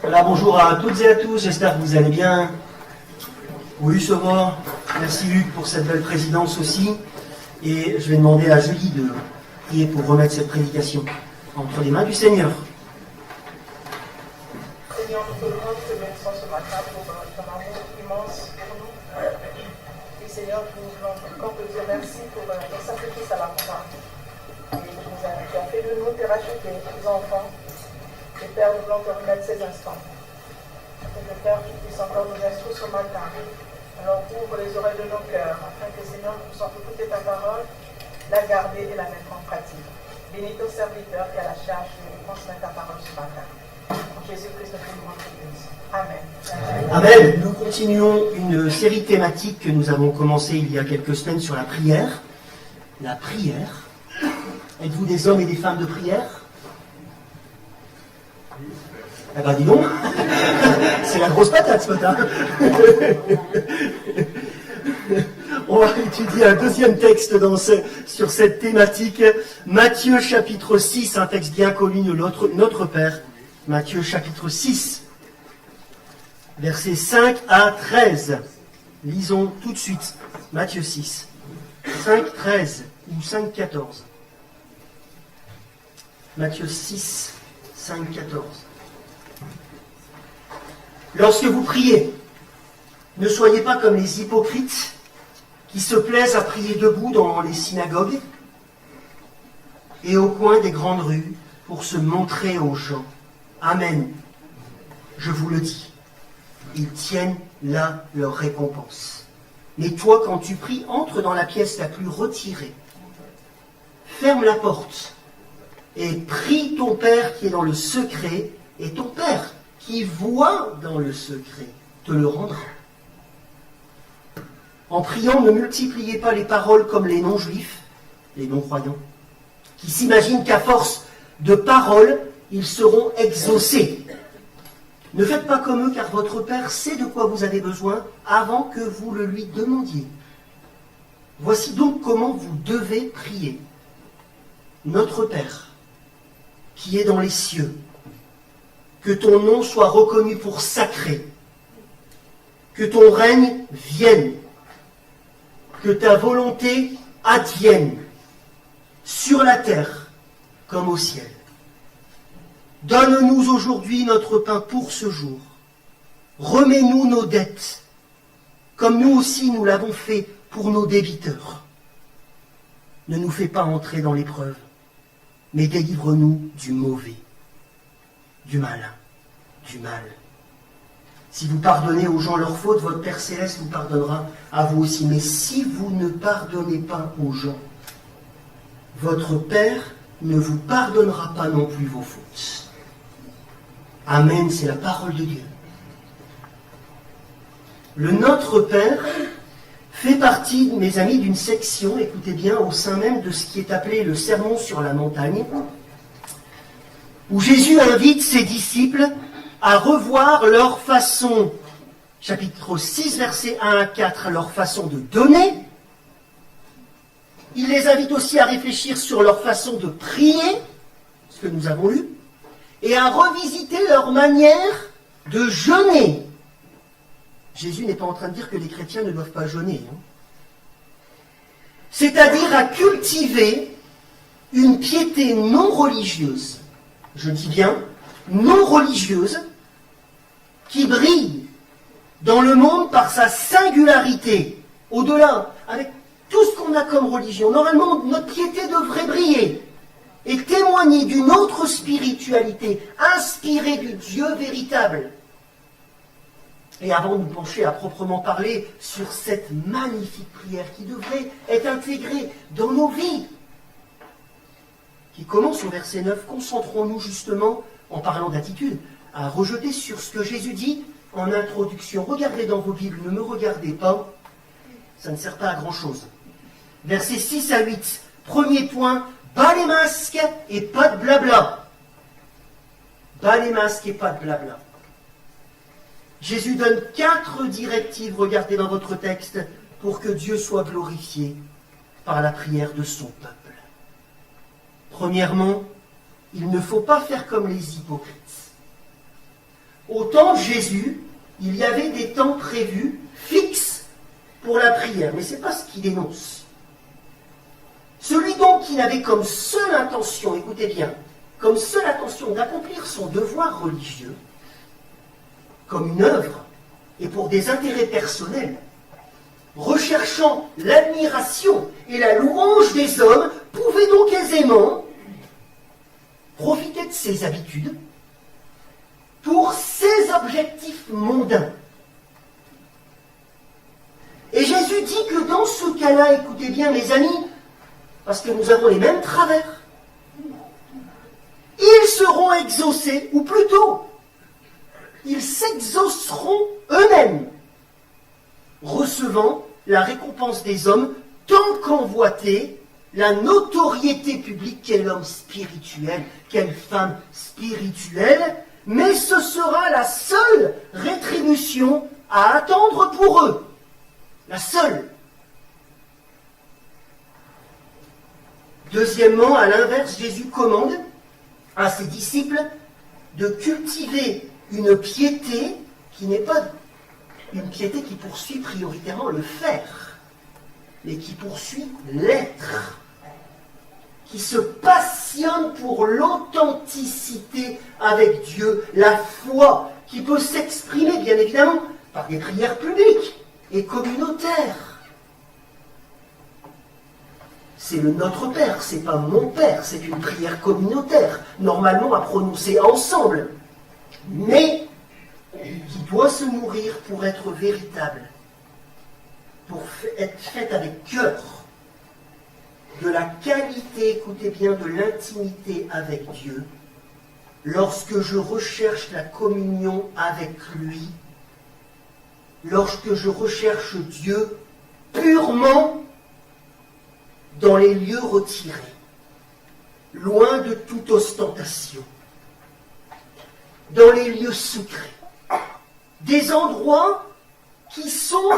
Voilà, bonjour à toutes et à tous, j'espère que vous allez bien. Oui, ça va. Merci Hugues pour cette belle présidence aussi. Et je vais demander à Julie de prier pour remettre cette prédication entre les mains du Seigneur. Seigneur, nous te remercions ce matin pour ton amour immense pour nous. Et Seigneur, nous voulons encore te dire merci pour ton sacrifice à la croix. Et tu as fait de nous tes rachetés, tes enfants. Et Père, nous voulons te remettre ces instants. Afin que Père, tu puisses encore nous instruire ce matin. Alors ouvre les oreilles de nos cœurs, afin que Seigneur, nous puissions écouter ta parole, la garder et la mettre en pratique. Bénis ton serviteur qui a la charge de transmettre ta parole ce matin. En Jésus-Christ, notre grand Église. Amen. Amen. Nous continuons une série thématique que nous avons commencée il y a quelques semaines sur la prière. La prière. Êtes-vous des hommes et des femmes de prière? Eh ben dis donc, c'est la grosse patate ce matin. On va étudier un deuxième texte sur cette thématique. Matthieu chapitre 6, un texte bien connu de notre Père. Matthieu chapitre 6, versets 5 à 13. Lisons tout de suite Matthieu 6, 5, 13 ou 5, 14. Matthieu 6, 5, 14. Lorsque vous priez, ne soyez pas comme les hypocrites qui se plaisent à prier debout dans les synagogues et au coin des grandes rues pour se montrer aux gens. Amen. Je vous le dis, ils tiennent là leur récompense. Mais toi, quand tu pries, entre dans la pièce la plus retirée. Ferme la porte et prie ton Père qui est dans le secret, et ton Père qui voit dans le secret te le rendra. En priant, ne multipliez pas les paroles comme les non-juifs, les non-croyants, qui s'imaginent qu'à force de paroles, ils seront exaucés. Ne faites pas comme eux, car votre Père sait de quoi vous avez besoin avant que vous le lui demandiez. Voici donc comment vous devez prier. Notre Père, qui est dans les cieux, que ton nom soit reconnu pour sacré, que ton règne vienne, que ta volonté advienne, sur la terre comme au ciel. Donne-nous aujourd'hui notre pain pour ce jour. Remets-nous nos dettes, comme nous aussi nous l'avons fait pour nos débiteurs. Ne nous fais pas entrer dans l'épreuve, mais délivre-nous du mauvais, du malin, du mal. Si vous pardonnez aux gens leurs fautes, votre Père Céleste vous pardonnera à vous aussi. Mais si vous ne pardonnez pas aux gens, votre Père ne vous pardonnera pas non plus vos fautes. Amen, c'est la parole de Dieu. Le Notre Père fait partie, mes amis, d'une section, écoutez bien, au sein même de ce qui est appelé le Sermon sur la montagne, où Jésus invite ses disciples à revoir leur façon, chapitre 6, versets 1 à 4, leur façon de donner. Il les invite aussi à réfléchir sur leur façon de prier, ce que nous avons lu, et à revisiter leur manière de jeûner. Jésus n'est pas en train de dire que les chrétiens ne doivent pas jeûner. C'est-à-dire à cultiver une piété non religieuse. Je dis bien non religieuse, qui brille dans le monde par sa singularité, au-delà, avec tout ce qu'on a comme religion. Normalement, notre piété devrait briller et témoigner d'une autre spiritualité, inspirée du Dieu véritable. Et avant de nous pencher à proprement parler sur cette magnifique prière qui devrait être intégrée dans nos vies, qui commence au verset 9, concentrons-nous justement, en parlant d'attitude, à rejeter sur ce que Jésus dit en introduction. Regardez dans vos Bibles, ne me regardez pas, ça ne sert pas à grand-chose. Versets 6 à 8, premier point, bas les masques et pas de blabla. Bas les masques et pas de blabla. Jésus donne 4 directives, regardez dans votre texte, pour que Dieu soit glorifié par la prière de son peuple. Premièrement, il ne faut pas faire comme les hypocrites. Au temps de Jésus, il y avait des temps prévus, fixes, pour la prière. Mais ce n'est pas ce qu'il énonce. Celui donc qui n'avait comme seule intention, écoutez bien, comme seule intention d'accomplir son devoir religieux, comme une œuvre, et pour des intérêts personnels, recherchant l'admiration et la louange des hommes, pouvait donc aisément profiter de ses habitudes pour ses objectifs mondains. Et Jésus dit que dans ce cas-là, écoutez bien mes amis, parce que nous avons les mêmes travers, ils seront exaucés, ou plutôt, ils s'exauceront eux-mêmes, recevant la récompense des hommes tant qu'envoûter la notoriété publique qu'est l'homme spirituel, quelle femme spirituelle, mais ce sera la seule rétribution à attendre pour eux. La seule. Deuxièmement, à l'inverse, Jésus commande à ses disciples de cultiver une piété qui n'est pas une piété qui poursuit prioritairement le faire, mais qui poursuit l'être, qui se passionne pour l'authenticité avec Dieu, la foi, qui peut s'exprimer, bien évidemment, par des prières publiques et communautaires. C'est le Notre Père, c'est pas mon Père, c'est une prière communautaire, normalement à prononcer ensemble, mais qui doit se nourrir pour être véritable, pour être faite avec cœur, de la qualité, écoutez bien, de l'intimité avec Dieu, lorsque je recherche la communion avec lui, lorsque je recherche Dieu purement dans les lieux retirés, loin de toute ostentation, dans les lieux secrets, des endroits qui sont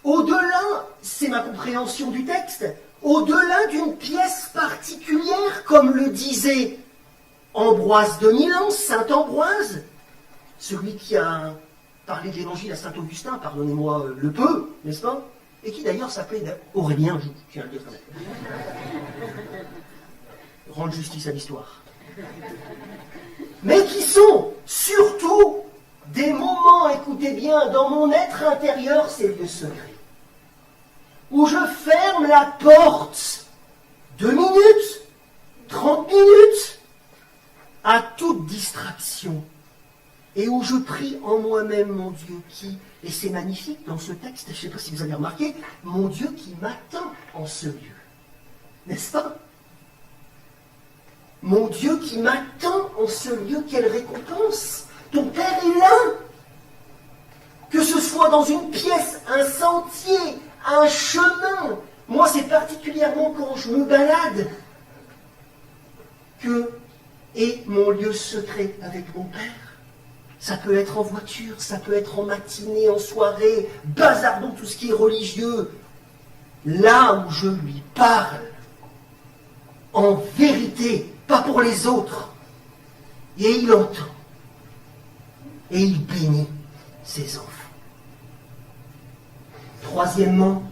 au-delà, c'est ma compréhension du texte, au-delà d'une pièce particulière, comme le disait Ambroise de Milan, saint Ambroise, celui qui a parlé de l'évangile à saint Augustin, pardonnez-moi le peu, n'est-ce pas? Et qui d'ailleurs s'appelait Aurélien, je tiens à le dire quand même. Rendre justice à l'histoire. Mais qui sont surtout des moments, écoutez bien, dans mon être intérieur, ces lieux secrets, où je ferme la porte 2 minutes, 30 minutes, à toute distraction, et où je prie en moi-même mon Dieu qui, et c'est magnifique dans ce texte, je ne sais pas si vous avez remarqué, mon Dieu qui m'attend en ce lieu, n'est-ce pas? Mon Dieu qui m'attend en ce lieu, quelle récompense! Ton Père est là! Que ce soit dans une pièce, un sentier, un chemin, moi c'est particulièrement quand je me balade que est mon lieu secret avec mon Père. Ça peut être en voiture, ça peut être en matinée, en soirée, bazardons tout ce qui est religieux. Là où je lui parle, en vérité, pas pour les autres. Et il entend. Et il bénit ses enfants. Troisièmement,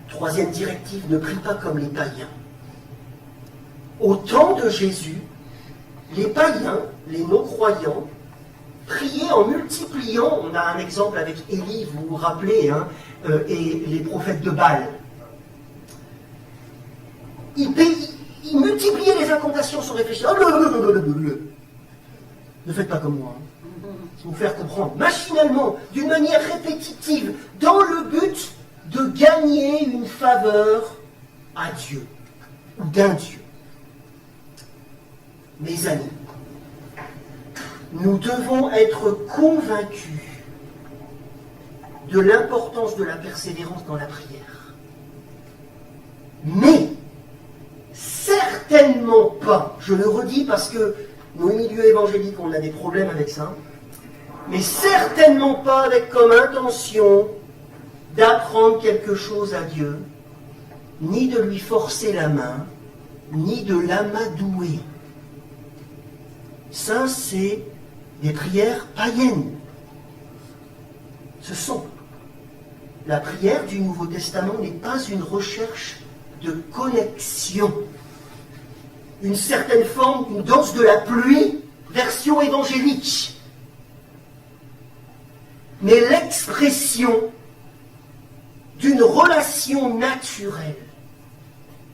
troisième directive, ne prie pas comme les païens. Au temps de Jésus, les païens, les non-croyants, priaient en multipliant, on a un exemple avec Élie, vous vous rappelez, hein, et les prophètes de Baal. Ils multipliaient les incantations sans réfléchir. Ne faites pas comme moi. Hein. Pour vous faire comprendre, machinalement, d'une manière répétitive, dans le but de gagner une faveur à Dieu, ou d'un Dieu. Mes amis, nous devons être convaincus de l'importance de la persévérance dans la prière. Mais, certainement pas, je le redis parce que nos milieux évangéliques, on a des problèmes avec ça, mais certainement pas avec comme intention d'apprendre quelque chose à Dieu, ni de lui forcer la main, ni de l'amadouer. Ça, c'est des prières païennes. Ce sont. La prière du Nouveau Testament n'est pas une recherche de connexion. Une certaine forme, une danse de la pluie, version évangélique. Mais l'expression d'une relation naturelle,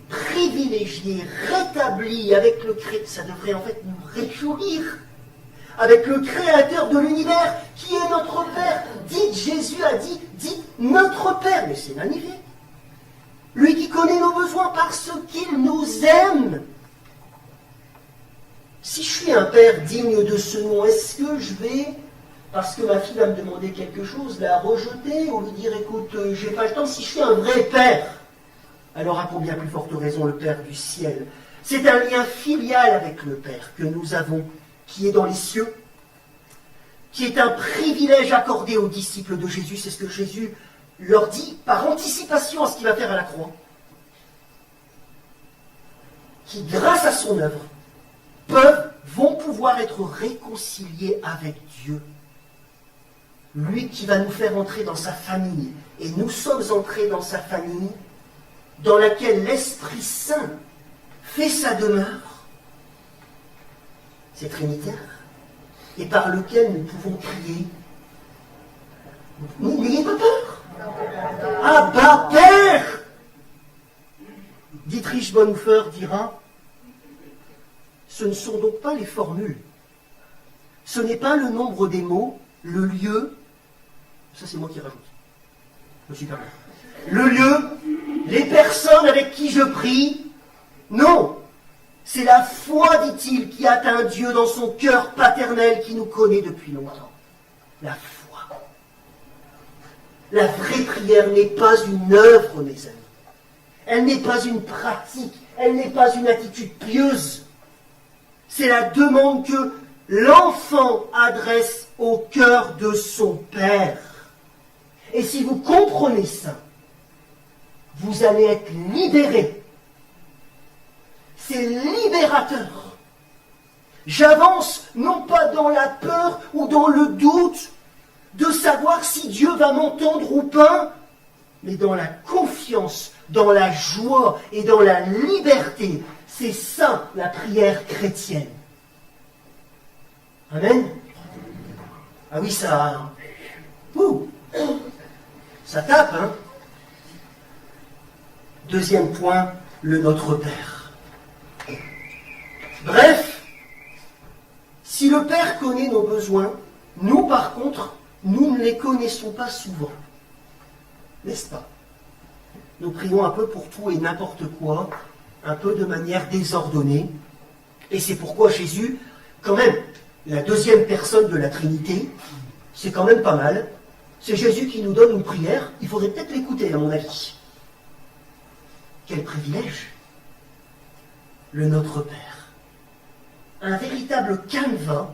privilégiée, rétablie avec le Créateur, ça devrait en fait nous réjouir, avec le Créateur de l'univers, qui est notre Père. Dites, Jésus a dit, dites notre Père, mais c'est magnifique. Lui qui connaît nos besoins parce qu'il nous aime. Si je suis un père digne de ce nom, est-ce que je vais, parce que ma fille va me demander quelque chose, la rejeter ou lui dire, écoute, j'ai pas le temps? Si je suis un vrai père, alors à combien plus forte raison le Père du ciel? C'est un lien filial avec le Père que nous avons, qui est dans les cieux, qui est un privilège accordé aux disciples de Jésus. C'est ce que Jésus leur dit par anticipation à ce qu'il va faire à la croix. Qui, grâce à son œuvre, vont pouvoir être réconciliés avec Dieu. Lui qui va nous faire entrer dans sa famille. Et nous sommes entrés dans sa famille, dans laquelle l'Esprit Saint fait sa demeure. C'est trinitaire. Et par lequel nous pouvons crier. N'ayez pas peur. Abba, Père! Dietrich Bonhoeffer dira, ce ne sont donc pas les formules. Ce n'est pas le nombre des mots, le lieu. Ça, c'est moi qui rajoute. Je me suis permis. Le lieu, les personnes avec qui je prie. Non. C'est la foi, dit-il, qui atteint Dieu dans son cœur paternel qui nous connaît depuis longtemps. La foi. La vraie prière n'est pas une œuvre, mes amis. Elle n'est pas une pratique. Elle n'est pas une attitude pieuse. C'est la demande que l'enfant adresse au cœur de son Père. Et si vous comprenez ça, vous allez être libéré. C'est libérateur. J'avance non pas dans la peur ou dans le doute de savoir si Dieu va m'entendre ou pas, mais dans la confiance, dans la joie et dans la liberté. C'est ça la prière chrétienne. Amen. Ah oui, ça... ça tape, hein. Deuxième point, le Notre Père. Bref, si le Père connaît nos besoins, nous, par contre, nous ne les connaissons pas souvent. N'est-ce pas? Nous prions un peu pour tout et n'importe quoi, un peu de manière désordonnée. Et c'est pourquoi Jésus, quand même, la deuxième personne de la Trinité, c'est quand même pas mal. C'est Jésus qui nous donne une prière. Il faudrait peut-être l'écouter, à mon avis. Quel privilège! Le Notre Père. Un véritable canevas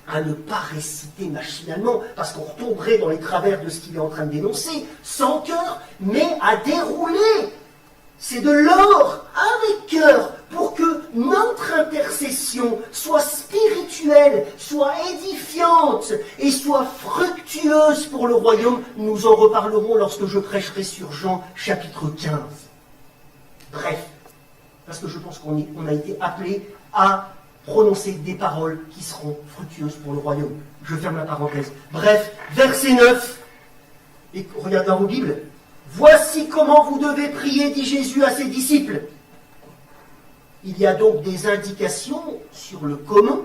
à ne pas réciter machinalement, parce qu'on retomberait dans les travers de ce qu'il est en train de dénoncer, sans cœur, mais à dérouler. C'est de l'or avec cœur, pour que notre intercession soit spirituelle, soit édifiante et soit fructueuse pour le royaume. Nous en reparlerons lorsque je prêcherai sur Jean chapitre 15. Bref, parce que je pense qu'on a été appelé à prononcer des paroles qui seront fructueuses pour le royaume. Je ferme la parenthèse. Bref, verset 9, et regardez dans vos Bibles. Voici comment vous devez prier, dit Jésus à ses disciples. Il y a donc des indications sur le comment,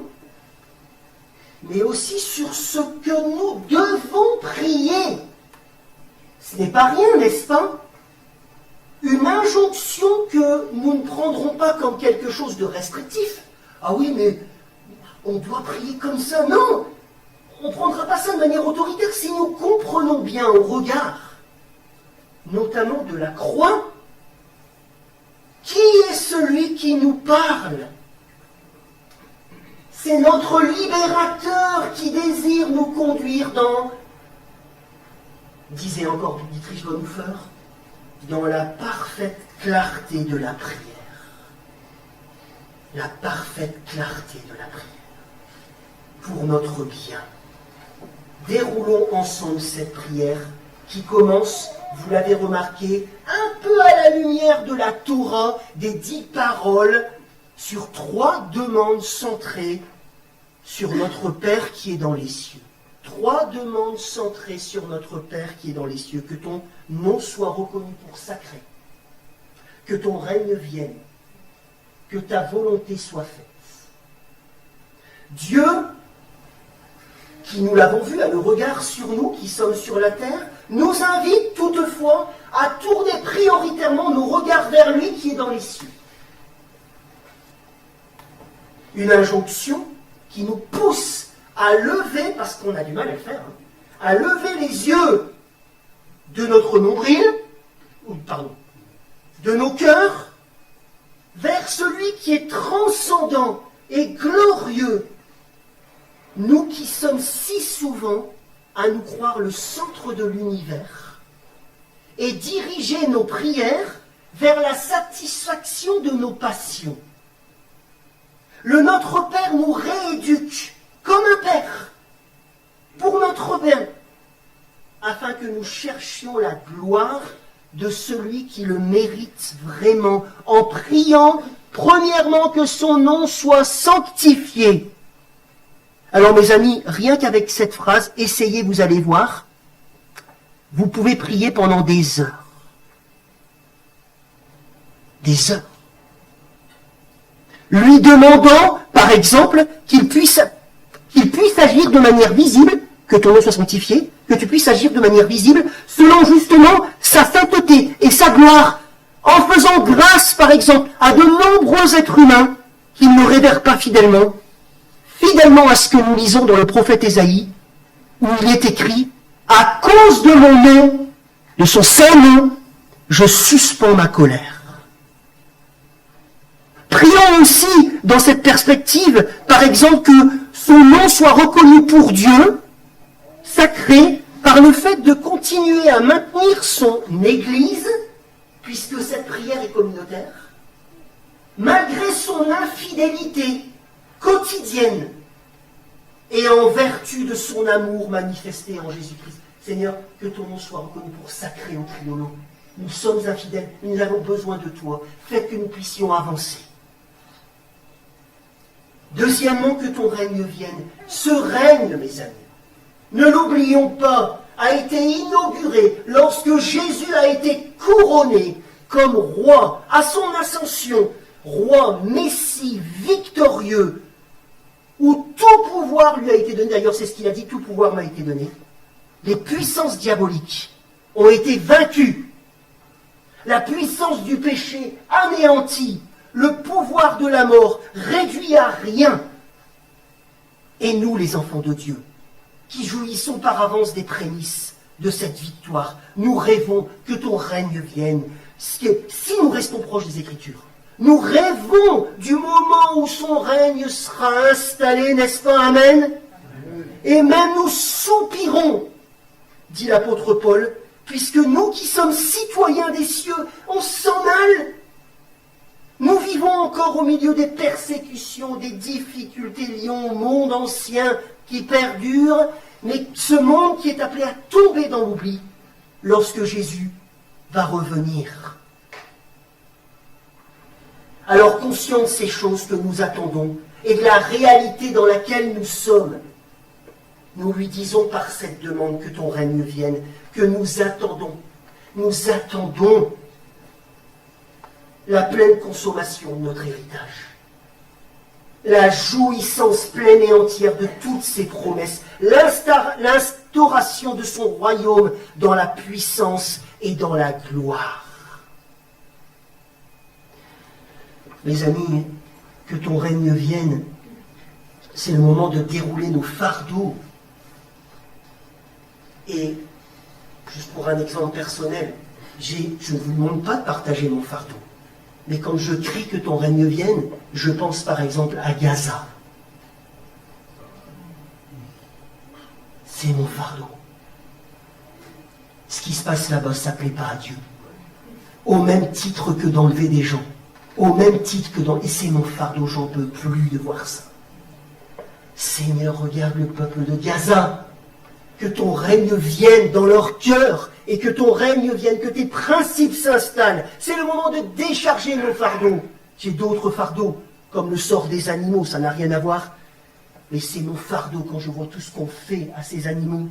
mais aussi sur ce que nous devons prier. Ce n'est pas rien, n'est-ce pas? Une injonction que nous ne prendrons pas comme quelque chose de restrictif. Ah oui, mais on doit prier comme ça. Non, on ne prendra pas ça de manière autoritaire si nous comprenons bien au regard, notamment de la croix, qui est celui qui nous parle. C'est notre libérateur qui désire nous conduire dans, disait encore Dietrich Bonhoeffer, dans la parfaite clarté de la prière. La parfaite clarté de la prière. pour notre bien. Déroulons ensemble cette prière qui commence, vous l'avez remarqué, un peu à la lumière de la Torah, des 10 paroles, sur 3 demandes centrées sur notre Père qui est dans les cieux. 3 demandes centrées sur notre Père qui est dans les cieux. Que ton nom soit reconnu pour sacré. Que ton règne vienne. Que ta volonté soit faite. Dieu, qui nous l'avons vu, a le regard sur nous qui sommes sur la terre, nous invite toutefois à tourner prioritairement nos regards vers lui qui est dans les cieux. Une injonction qui nous pousse à lever, parce qu'on a du mal à le faire, à lever les yeux de notre nombril, de nos cœurs, vers celui qui est transcendant et glorieux. Nous qui sommes si souvent à nous croire le centre de l'univers et diriger nos prières vers la satisfaction de nos passions. Le Notre Père nous rééduque comme un père pour notre bien, afin que nous cherchions la gloire de celui qui le mérite vraiment, en priant premièrement que son nom soit sanctifié. Alors mes amis, rien qu'avec cette phrase, essayez, vous allez voir, vous pouvez prier pendant des heures. Des heures. Lui demandant, par exemple, qu'il puisse agir de manière visible, que ton nom soit sanctifié, que tu puisses agir de manière visible, selon justement sa sainteté et sa gloire, en faisant grâce, par exemple, à de nombreux êtres humains qui ne révèrent pas fidèlement à ce que nous lisons dans le prophète Ésaïe, où il est écrit « À cause de mon nom, de son saint nom, je suspends ma colère ». Prions aussi, dans cette perspective, par exemple, que son nom soit reconnu pour Dieu, sacré, par le fait de continuer à maintenir son Église, puisque cette prière est communautaire, malgré son infidélité quotidienne et en vertu de son amour manifesté en Jésus-Christ. Seigneur, que ton nom soit reconnu pour sacré, on crie au nom. Nous sommes infidèles, nous avons besoin de toi. Faites que nous puissions avancer. Deuxièmement, que ton règne vienne. Ce règne, mes amis, ne l'oublions pas, a été inauguré lorsque Jésus a été couronné comme roi à son ascension, roi, Messie, victorieux, où tout pouvoir lui a été donné. D'ailleurs, c'est ce qu'il a dit, tout pouvoir m'a été donné. Les puissances diaboliques ont été vaincues. La puissance du péché anéantie. Le pouvoir de la mort réduit à rien. Et nous, les enfants de Dieu, qui jouissons par avance des prémices de cette victoire, nous rêvons que ton règne vienne. Si nous restons proches des Écritures, nous rêvons du moment où son règne sera installé, n'est-ce pas, Amen? Et même nous soupirons, dit l'apôtre Paul, puisque nous qui sommes citoyens des cieux, on s'en mêle. Nous vivons encore au milieu des persécutions, des difficultés liées au monde ancien qui perdure, mais ce monde qui est appelé à tomber dans l'oubli lorsque Jésus va revenir. Alors, conscients de ces choses que nous attendons et de la réalité dans laquelle nous sommes, nous lui disons par cette demande que ton règne vienne, que nous attendons la pleine consommation de notre héritage, la jouissance pleine et entière de toutes ses promesses, l'instauration de son royaume dans la puissance et dans la gloire. Mes amis, que ton règne vienne, c'est le moment de dérouler nos fardeaux. Et, juste pour un exemple personnel, je ne vous demande pas de partager mon fardeau. Mais quand je crie que ton règne vienne, je pense par exemple à Gaza. C'est mon fardeau. Ce qui se passe là-bas, ça ne plaît pas à Dieu. Au même titre que d'enlever des gens. Au même titre que dans... Et c'est mon fardeau, j'en peux plus de voir ça. Seigneur, regarde le peuple de Gaza. Que ton règne vienne dans leur cœur et que ton règne vienne, que tes principes s'installent. C'est le moment de décharger nos fardeaux. J'ai d'autres fardeaux, comme le sort des animaux, ça n'a rien à voir. Mais c'est mon fardeau quand je vois tout ce qu'on fait à ces animaux.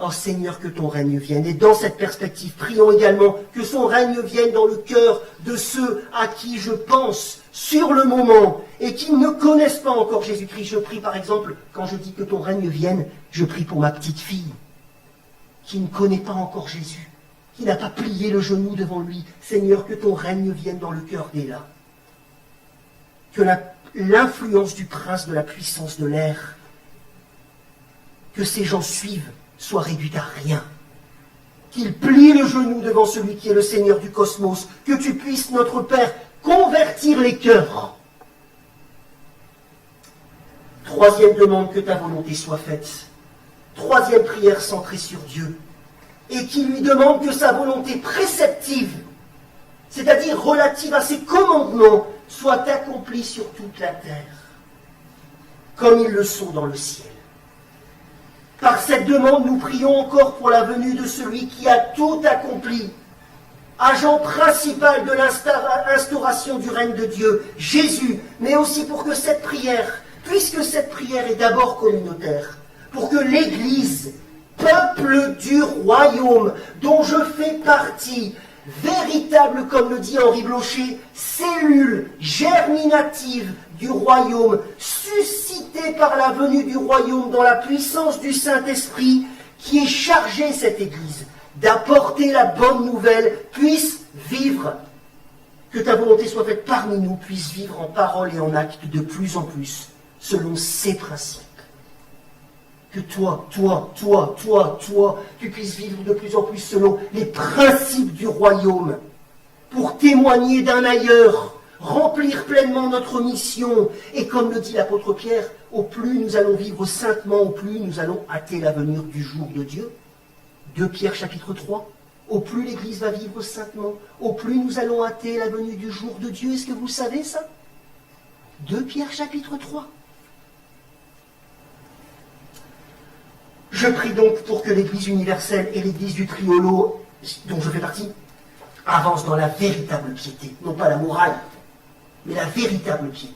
Oh Seigneur, que ton règne vienne. Et dans cette perspective, prions également que son règne vienne dans le cœur de ceux à qui je pense sur le moment et qui ne connaissent pas encore Jésus-Christ. Je prie par exemple, quand je dis que ton règne vienne, je prie pour ma petite fille qui ne connaît pas encore Jésus, qui n'a pas plié le genou devant lui. Seigneur, que ton règne vienne dans le cœur d'Ella. Que l'influence du prince de la puissance de l'air, que ces gens suivent, soit réduite à rien. Qu'ils plient le genou devant celui qui est le Seigneur du cosmos. Que tu puisses, notre Père, convertir les cœurs. Troisième demande, que ta volonté soit faite. Troisième prière centrée sur Dieu. Et qui lui demande que sa volonté préceptive, c'est-à-dire relative à ses commandements, soit accomplie sur toute la terre, comme ils le sont dans le ciel. Par cette demande, nous prions encore pour la venue de celui qui a tout accompli, agent principal de l'instauration du règne de Dieu, Jésus, mais aussi pour que cette prière, puisque cette prière est d'abord communautaire, pour que l'Église, peuple du royaume, dont je fais partie, véritable, comme le dit Henri Blocher, cellule germinative du royaume, suscitée par la venue du royaume dans la puissance du Saint-Esprit, qui est chargé, cette Église, d'apporter la bonne nouvelle, puisse vivre. Que ta volonté soit faite parmi nous, puisse vivre en parole et en acte de plus en plus, selon ses principes. Que toi, tu puisses vivre de plus en plus selon les principes du royaume, pour témoigner d'un ailleurs, remplir pleinement notre mission. Et comme le dit l'apôtre Pierre, au plus nous allons vivre saintement, au plus nous allons hâter la venue du jour de Dieu. 2 Pierre chapitre 3. Au plus l'Église va vivre saintement, au plus nous allons hâter la venue du jour de Dieu. Est-ce que vous savez ça? 2 Pierre chapitre 3. Je prie donc pour que l'Église universelle et l'Église du Triolo, dont je fais partie, avancent dans la véritable piété. Non pas la morale, mais la véritable piété.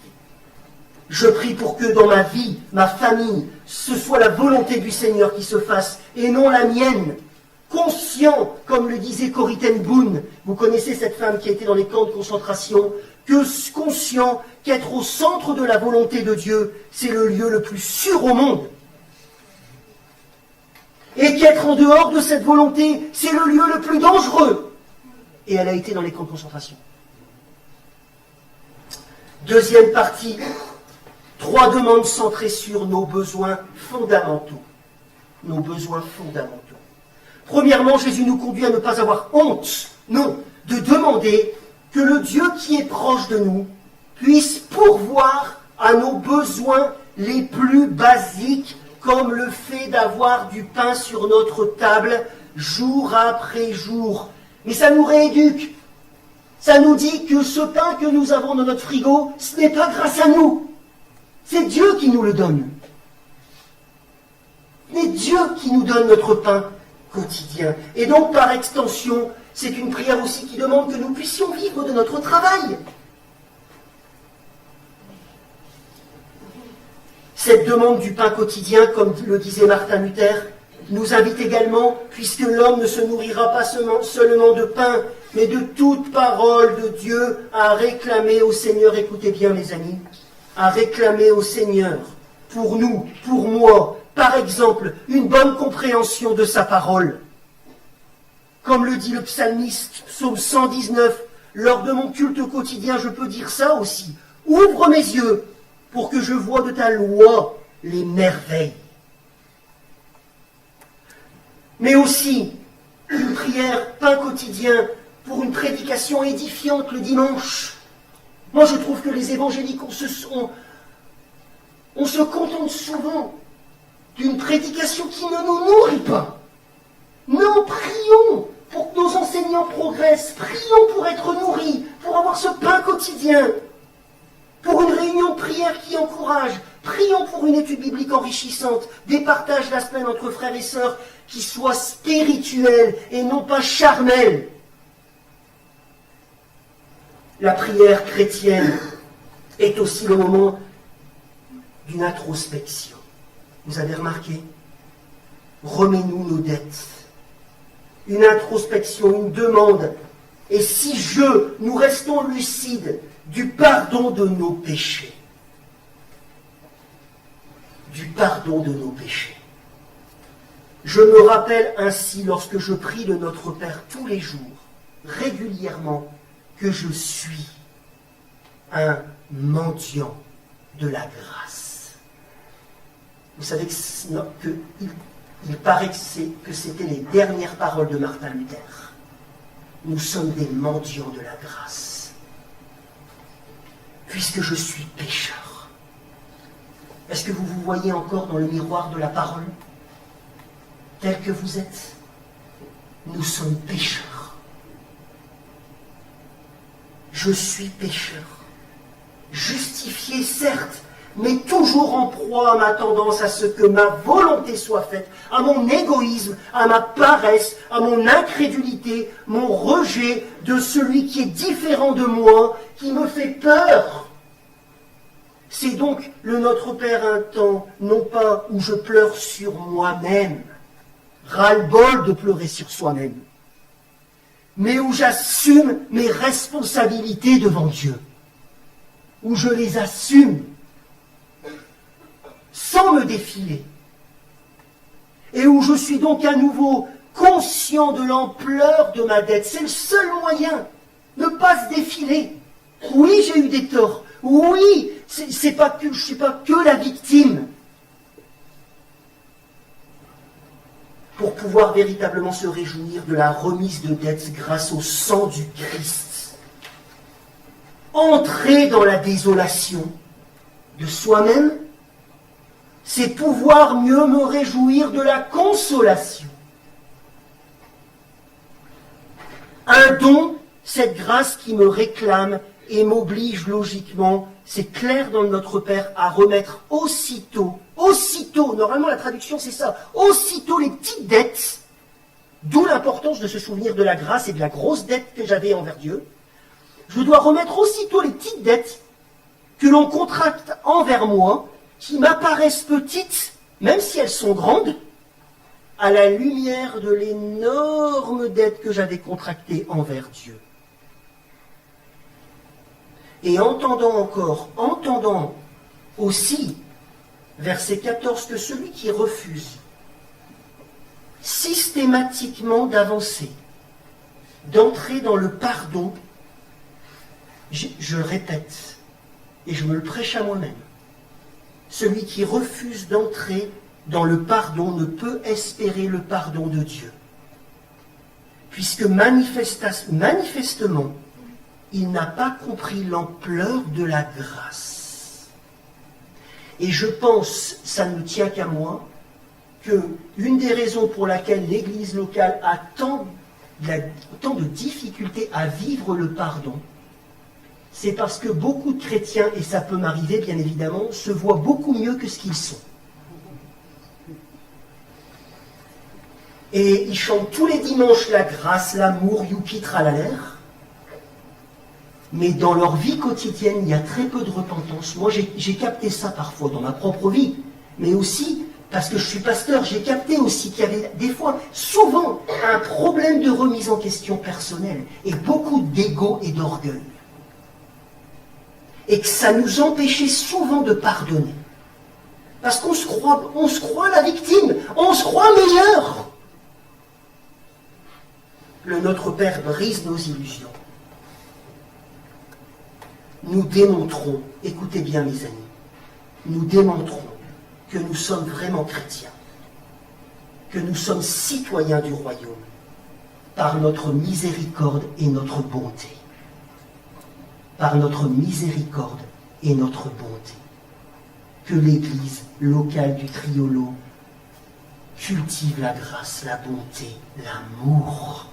Je prie pour que dans ma vie, ma famille, ce soit la volonté du Seigneur qui se fasse, et non la mienne. Conscient, comme le disait Corrie ten Boom, vous connaissez cette femme qui a été dans les camps de concentration, que conscient qu'être au centre de la volonté de Dieu, c'est le lieu le plus sûr au monde. Et qu'être en dehors de cette volonté, c'est le lieu le plus dangereux. Et elle a été dans les camps de concentration. Deuxième partie, 3 demandes centrées sur nos besoins fondamentaux. Nos besoins fondamentaux. Premièrement, Jésus nous conduit à ne pas avoir honte, non, de demander que le Dieu qui est proche de nous puisse pourvoir à nos besoins les plus basiques, comme le fait d'avoir du pain sur notre table jour après jour. Mais ça nous rééduque. Ça nous dit que ce pain que nous avons dans notre frigo, ce n'est pas grâce à nous. C'est Dieu qui nous le donne. C'est Dieu qui nous donne notre pain quotidien. Et donc, par extension, c'est une prière aussi qui demande que nous puissions vivre de notre travail. Cette demande du pain quotidien, comme le disait Martin Luther, nous invite également, puisque l'homme ne se nourrira pas seulement de pain, mais de toute parole de Dieu, à réclamer au Seigneur, écoutez bien mes amis, à réclamer au Seigneur, pour nous, pour moi, par exemple, une bonne compréhension de sa parole. Comme le dit le psalmiste, psaume 119, lors de mon culte quotidien, je peux dire ça aussi. Ouvre mes yeux pour que je voie de ta loi les merveilles. Mais aussi, une prière, pain quotidien, pour une prédication édifiante le dimanche. Moi, je trouve que les évangéliques, on se contente souvent d'une prédication qui ne nous nourrit pas. Non, prions pour que nos enseignants progressent. Prions pour être nourris, pour avoir ce pain quotidien. Pour une réunion de prière qui encourage, Prions pour une étude biblique enrichissante, des partages la semaine entre frères et sœurs qui soient spirituels et non pas charnels. La prière chrétienne est aussi le moment d'une introspection. Vous avez remarqué? Remets-nous nos dettes. Une introspection, une demande. Et si nous restons lucides du pardon de nos péchés. Du pardon de nos péchés. Je me rappelle ainsi, lorsque je prie le Notre Père tous les jours, régulièrement, que je suis un mendiant de la grâce. Vous savez il paraît que c'était les dernières paroles de Martin Luther. Nous sommes des mendiants de la grâce. Puisque je suis pécheur. Est-ce que vous vous voyez encore dans le miroir de la parole, tel que vous êtes? Nous sommes pécheurs. Je suis pécheur. Justifié, certes, mais toujours en proie à ma tendance à ce que ma volonté soit faite, à mon égoïsme, à ma paresse, à mon incrédulité, mon rejet de celui qui est différent de moi, qui me fait peur. C'est donc le Notre Père un temps, non pas où je pleure sur moi-même, ras-le-bol de pleurer sur soi-même, mais où j'assume mes responsabilités devant Dieu, où je les assume, sans me défiler, et où je suis donc à nouveau conscient de l'ampleur de ma dette. C'est le seul moyen, ne pas se défiler. Oui, j'ai eu des torts. Oui, je ne suis pas que la victime. Pour pouvoir véritablement se réjouir de la remise de dettes grâce au sang du Christ. Entrer dans la désolation de soi-même, c'est pouvoir mieux me réjouir de la consolation. Un don, cette grâce qui me réclame et m'oblige logiquement, c'est clair dans le Notre Père, à remettre aussitôt, normalement la traduction c'est ça, aussitôt les petites dettes, d'où l'importance de se souvenir de la grâce et de la grosse dette que j'avais envers Dieu. Je dois remettre aussitôt les petites dettes que l'on contracte envers moi, qui m'apparaissent petites, même si elles sont grandes, à la lumière de l'énorme dette que j'avais contractée envers Dieu. Et entendant aussi, verset 14, que celui qui refuse systématiquement d'avancer, d'entrer dans le pardon, je le répète, et je me le prêche à moi-même, celui qui refuse d'entrer dans le pardon ne peut espérer le pardon de Dieu. Puisque manifestement, il n'a pas compris l'ampleur de la grâce. Et je pense, ça ne tient qu'à moi, que une des raisons pour laquelle l'Église locale a tant de difficultés à vivre le pardon, c'est parce que beaucoup de chrétiens, et ça peut m'arriver bien évidemment, se voient beaucoup mieux que ce qu'ils sont. Et ils chantent tous les dimanches la grâce, l'amour, youpi, tralalaire. Mais dans leur vie quotidienne, il y a très peu de repentance. Moi, j'ai capté ça parfois dans ma propre vie, mais aussi, parce que je suis pasteur, j'ai capté aussi qu'il y avait des fois, souvent, un problème de remise en question personnelle, et beaucoup d'ego et d'orgueil. Et que ça nous empêchait souvent de pardonner. Parce qu'on se croit la victime, on se croit meilleur. Le Notre Père brise nos illusions. Nous démontrons, écoutez bien mes amis, nous démontrons que nous sommes vraiment chrétiens, que nous sommes citoyens du royaume, par notre miséricorde et notre bonté. Par notre miséricorde et notre bonté. Que l'Église locale du Triolo cultive la grâce, la bonté, l'amour,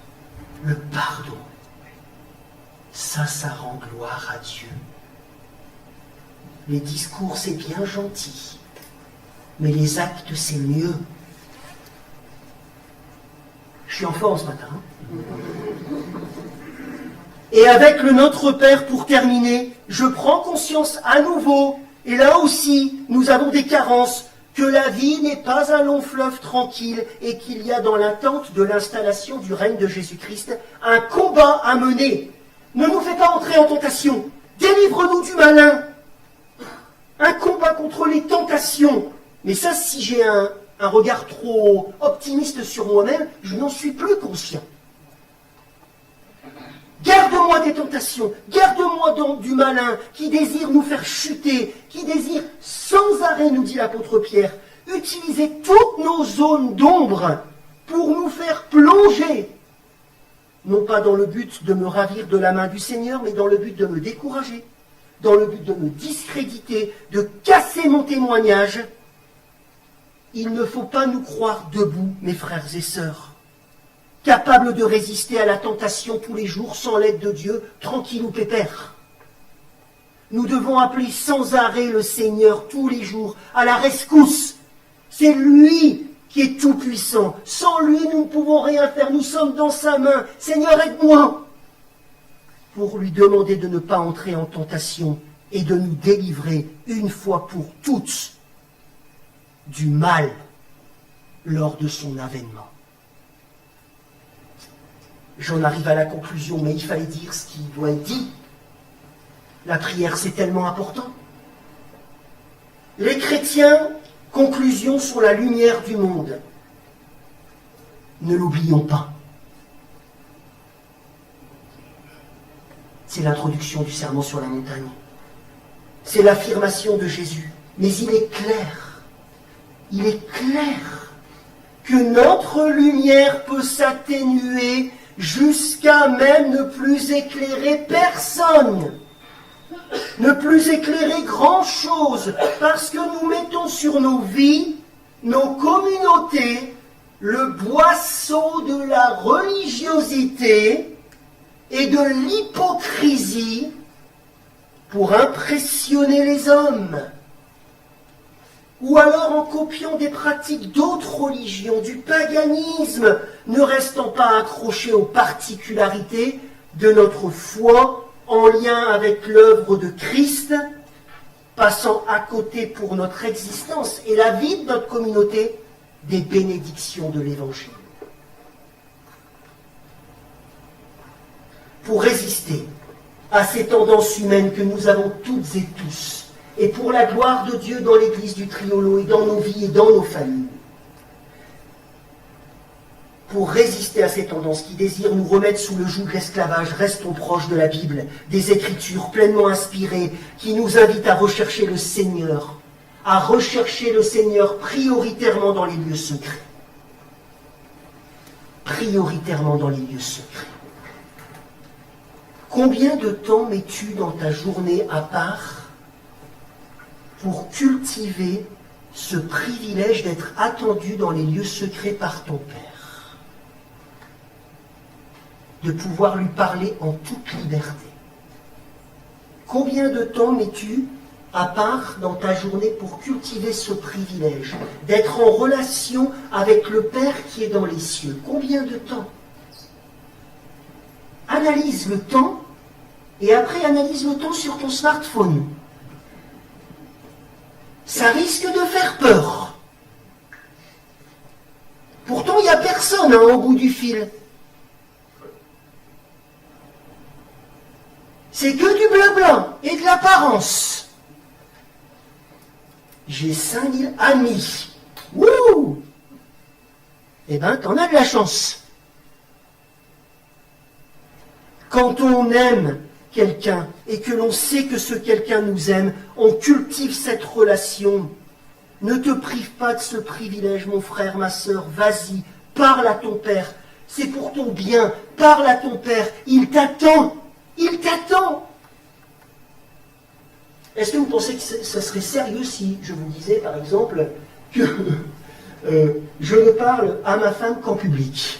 le pardon. Ça rend gloire à Dieu. Les discours, c'est bien gentil, mais les actes, c'est mieux. Je suis en forme ce matin. Et avec le Notre Père, pour terminer, je prends conscience à nouveau, et là aussi, nous avons des carences, que la vie n'est pas un long fleuve tranquille et qu'il y a dans l'attente de l'installation du règne de Jésus-Christ un combat à mener. Ne nous fais pas entrer en tentation. Délivre-nous du malin. Un combat contre les tentations. Mais ça, si j'ai un regard trop optimiste sur moi-même, je n'en suis plus conscient. Garde-moi des tentations, garde-moi du malin qui désire nous faire chuter, qui désire sans arrêt, nous dit l'apôtre Pierre, utiliser toutes nos zones d'ombre pour nous faire plonger. Non pas dans le but de me ravir de la main du Seigneur, mais dans le but de me décourager, dans le but de me discréditer, de casser mon témoignage. Il ne faut pas nous croire debout, mes frères et sœurs, capables de résister à la tentation tous les jours sans l'aide de Dieu, tranquille ou pépère. Nous devons appeler sans arrêt le Seigneur tous les jours à la rescousse. C'est lui qui est tout-puissant. Sans lui, nous ne pouvons rien faire. Nous sommes dans sa main. Seigneur, aide-moi. Pour lui demander de ne pas entrer en tentation et de nous délivrer une fois pour toutes du mal lors de son avènement. J'en arrive à la conclusion, mais il fallait dire ce qui doit être dit. La prière, c'est tellement important. Les chrétiens, conclusion, sont la lumière du monde. Ne l'oublions pas. C'est l'introduction du sermon sur la montagne. C'est l'affirmation de Jésus. Mais il est clair que notre lumière peut s'atténuer jusqu'à même ne plus éclairer personne, ne plus éclairer grand-chose, parce que nous mettons sur nos vies, nos communautés, le boisseau de la religiosité et de l'hypocrisie pour impressionner les hommes, ou alors en copiant des pratiques d'autres religions, du paganisme, ne restant pas accrochés aux particularités de notre foi en lien avec l'œuvre de Christ, passant à côté pour notre existence et la vie de notre communauté des bénédictions de l'Évangile. Pour résister à ces tendances humaines que nous avons toutes et tous, et pour la gloire de Dieu dans l'Église du Triolo et dans nos vies et dans nos familles, pour résister à ces tendances qui désirent nous remettre sous le joug de l'esclavage, restons proches de la Bible, des Écritures pleinement inspirées qui nous invitent à rechercher le Seigneur prioritairement dans les lieux secrets. Prioritairement dans les lieux secrets. Combien de temps mets-tu dans ta journée à part pour cultiver ce privilège d'être attendu dans les lieux secrets par ton Père, de pouvoir lui parler en toute liberté? Combien de temps mets-tu à part dans ta journée pour cultiver ce privilège d'être en relation avec le Père qui est dans les cieux? Combien de temps? Analyse le temps et après analyse le temps sur ton smartphone. Ça risque de faire peur. Pourtant, il n'y a personne au bout du fil. C'est que du blabla et de l'apparence. J'ai 5000 amis. Wouh! Eh ben, t'en as de la chance. Quand on aime quelqu'un et que l'on sait que ce quelqu'un nous aime, on cultive cette relation. Ne te prive pas de ce privilège, mon frère, ma sœur. Vas-y, parle à ton Père. C'est pour ton bien. Parle à ton Père. Il t'attend. Il t'attend. Est-ce que vous pensez que ce serait sérieux si je vous disais, par exemple, que je ne parle à ma femme qu'en public?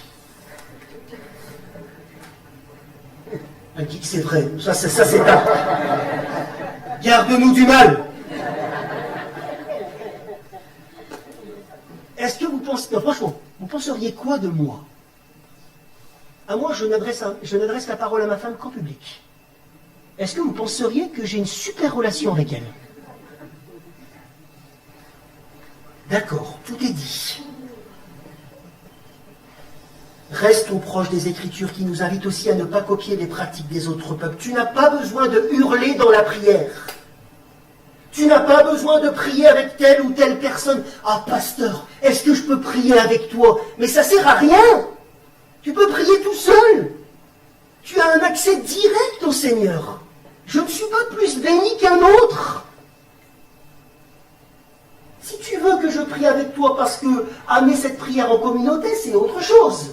Elle dit que c'est vrai. Ça c'est pas. Garde-nous du mal. est-ce que vous pensez, non, franchement, vous penseriez quoi de moi? À moi, je n'adresse la parole à ma femme qu'en public. Est-ce que vous penseriez que j'ai une super relation avec elle? D'accord, tout est dit. Restons proches des Écritures qui nous invitent aussi à ne pas copier les pratiques des autres peuples. Tu n'as pas besoin de hurler dans la prière. Tu n'as pas besoin de prier avec telle ou telle personne. Ah, pasteur, est-ce que je peux prier avec toi? Mais ça sert à rien. Tu peux prier tout seul. Tu as un accès direct au Seigneur. Je ne suis pas plus béni qu'un autre. Si tu veux que je prie avec toi parce que amener cette prière en communauté, c'est autre chose.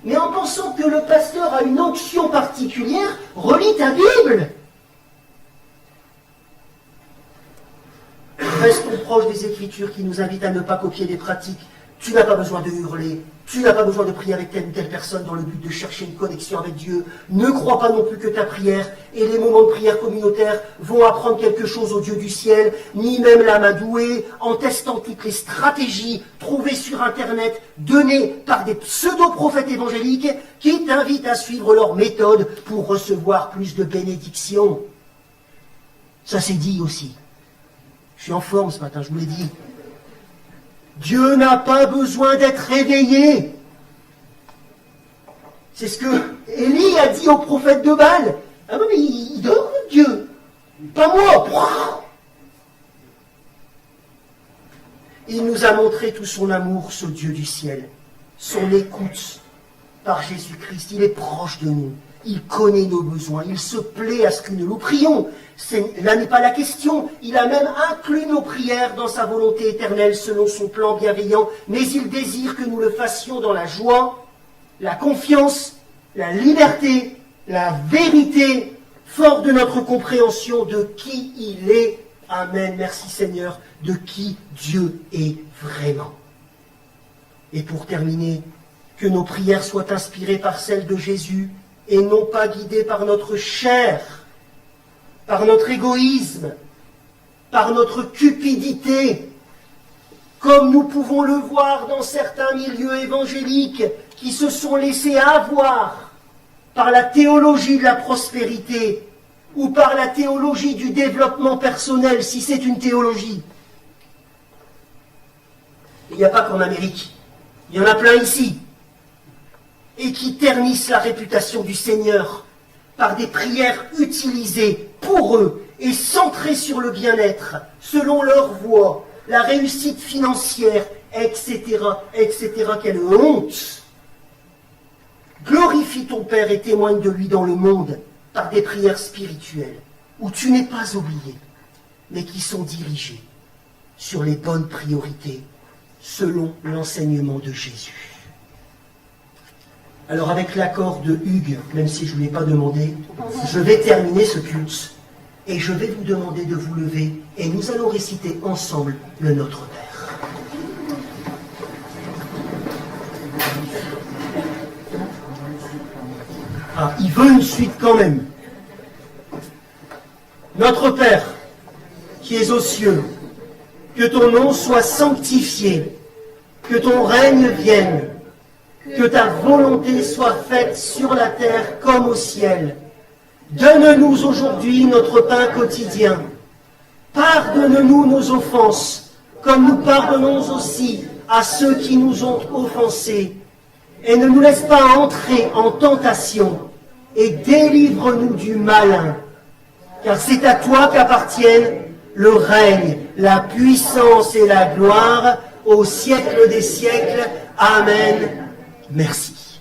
Mais en pensant que le pasteur a une onction particulière, relis ta Bible. Restons proches des Écritures qui nous invitent à ne pas copier les pratiques. Tu n'as pas besoin de hurler, tu n'as pas besoin de prier avec telle ou telle personne dans le but de chercher une connexion avec Dieu. Ne crois pas non plus que ta prière et les moments de prière communautaire vont apprendre quelque chose au Dieu du ciel, ni même l'amadouer en testant toutes les stratégies trouvées sur Internet, données par des pseudo-prophètes évangéliques qui t'invitent à suivre leur méthode pour recevoir plus de bénédictions. Ça c'est dit aussi. Je suis en forme ce matin, je vous l'ai dit. Dieu n'a pas besoin d'être réveillé. C'est ce que Élie a dit au prophète de Baal. Ah mais il dort, Dieu. Pas moi. Il nous a montré tout son amour, ce Dieu du ciel. Son écoute par Jésus-Christ. Il est proche de nous. Il connaît nos besoins. Il se plaît à ce que nous nous prions. Là n'est pas la question. Il a même inclus nos prières dans sa volonté éternelle selon son plan bienveillant. Mais il désire que nous le fassions dans la joie, la confiance, la liberté, la vérité, fort de notre compréhension de qui il est. Amen. Merci Seigneur, de qui Dieu est vraiment. Et pour terminer, que nos prières soient inspirées par celles de Jésus et non pas guidées par notre chair, par notre égoïsme, par notre cupidité, comme nous pouvons le voir dans certains milieux évangéliques qui se sont laissés avoir par la théologie de la prospérité ou par la théologie du développement personnel, si c'est une théologie. Il n'y a pas qu'en Amérique, il y en a plein ici, et qui ternissent la réputation du Seigneur par des prières utilisées pour eux et centrées sur le bien-être, selon leur voie, la réussite financière, etc., etc. Quelle honte! Glorifie ton Père et témoigne de lui dans le monde par des prières spirituelles, où tu n'es pas oublié, mais qui sont dirigées sur les bonnes priorités, selon l'enseignement de Jésus. Alors avec l'accord de Hugues, même si je ne l'ai pas demandé, je vais terminer ce culte et je vais vous demander de vous lever et nous allons réciter ensemble le Notre Père. Ah, il veut une suite quand même. Notre Père, qui es aux cieux, que ton nom soit sanctifié, que ton règne vienne, que ta volonté soit faite sur la terre comme au ciel. Donne-nous aujourd'hui notre pain quotidien. Pardonne-nous nos offenses, comme nous pardonnons aussi à ceux qui nous ont offensés. Et ne nous laisse pas entrer en tentation, et délivre-nous du malin. Car c'est à toi qu'appartiennent le règne, la puissance et la gloire au siècle des siècles. Amen. Merci.